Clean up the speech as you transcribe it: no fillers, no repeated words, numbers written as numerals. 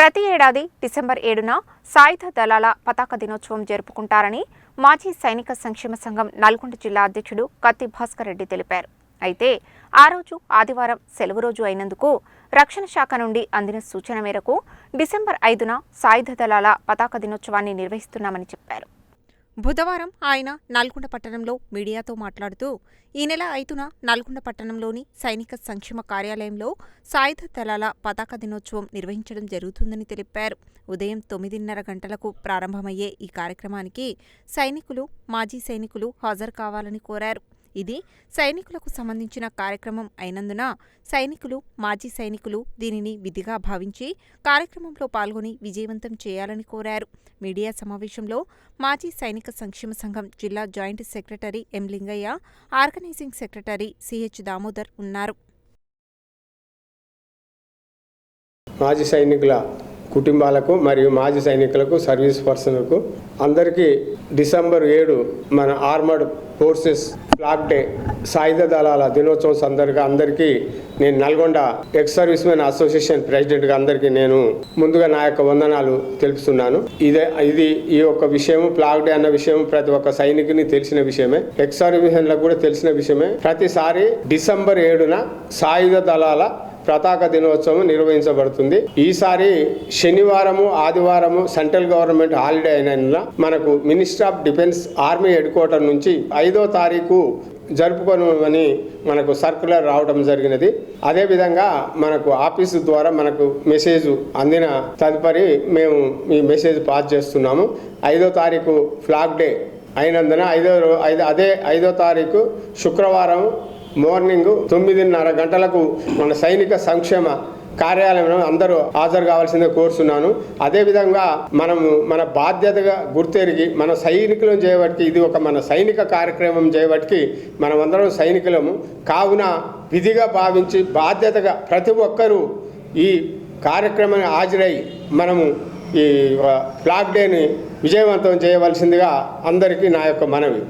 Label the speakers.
Speaker 1: ప్రతి ఏడాది డిసెంబర్ 7న సాయుధ దళాల పతాక దినోత్సవం జరుపుకుంటారని మాజీ సైనిక సంక్షేమ సంఘం నల్గొండ జిల్లా అధ్యక్షుడు కత్తి భాస్కర్ రెడ్డి తెలిపారు. అయితే ఆ రోజు ఆదివారం సెలవు రోజు అయినందుకు రక్షణ శాఖ నుండి అందిన సూచన మేరకు డిసెంబర్ 5న సాయుధ దళాల పతాక దినోత్సవాన్ని నిర్వహిస్తున్నామని చెప్పారు. బుధవారం ఆయన నల్గొండ పట్టణంలో మీడియాతో మాట్లాడుతూ ఈ నెల 5న నల్గొండ పట్టణంలోని సైనిక సంక్షేమ కార్యాలయంలో సాయుధ దళాల పతాక దినోత్సవం నిర్వహించడం జరుగుతుందని తెలిపారు. ఉదయం 9:30 గంటలకు ప్రారంభమయ్యే ఈ కార్యక్రమానికి సైనికులు, మాజీ సైనికులు హాజరు కావాలని కోరారు. ఇది సైనికులకు సంబంధించిన కార్యక్రమం అయినందున సైనికులు, మాజీ సైనికులు దీనిని విధిగా భావించి కార్యక్రమంలో పాల్గొని విజయవంతం చేయాలని కోరారు. మీడియా సమావేశంలో మాజీ సైనిక సంక్షేమ సంఘం జిల్లా joint secretary M Lingaiah, organizing secretary CH Damodar ఉన్నారు.
Speaker 2: మాజీ సైనికుల కుటుంబాలకు మరియు మాజీ సైనికులకు, సర్వీస్ పర్సన్లకు అందరికీ డిసెంబర్ 7 మన ఆర్మర్డ్ ఫోర్సెస్ ఫ్లాగ్ డే సాయుధ దళాల దినోత్సవం సందర్భంగా అందరికీ నేను Nalgonda ex service men association ప్రెసిడెంట్గా అందరికీ నేను ముందుగా నా యొక్క వందనాలు తెలుపుతున్నాను. ఇది ఈ యొక్క విషయం ఫ్లాగ్ డే అన్న విషయం ప్రతి ఒక్క సైనికుని తెలిసిన విషయమే, ఎక్స్ సర్వీస్ మెన్లకు కూడా తెలిసిన విషయమే. ప్రతిసారి డిసెంబర్ 7న సాయుధ దళాల పతాక దినోత్సవం నిర్వహించబడుతుంది. ఈసారి శనివారము, ఆదివారము సెంట్రల్ గవర్నమెంట్ హాలిడే అయినందున మనకు minister of defence army head quarter నుంచి 5వ తారీఖు జరుపుకోమని మనకు సర్క్యులర్ రావడం జరిగినది. అదేవిధంగా మనకు ఆఫీసు ద్వారా మనకు మెసేజ్ అందిన తదుపరి మేము ఈ మెసేజ్ పాస్ చేస్తున్నాము. 5వ తారీఖు ఫ్లాగ్ డే అయినందున 5వ తారీఖు శుక్రవారం మార్నింగ్ 9:30 గంటలకు మన సైనిక సంక్షేమ కార్యాలయంలో అందరూ హాజరు కావాల్సిందే కోరుతున్నాను. అదేవిధంగా మనము మన బాధ్యతగా గుర్తెరిగి మన సైనికులను చేయబట్టి ఇది ఒక మన సైనిక కార్యక్రమం చేయబట్టి మనమందరం సైనికులము కావున విధిగా భావించి బాధ్యతగా ప్రతి ఒక్కరూ ఈ కార్యక్రమాన్ని హాజరై మనము ఈ ఫ్లాగ్ డేని విజయవంతం చేయవలసిందిగా అందరికీ నా యొక్క మనవి.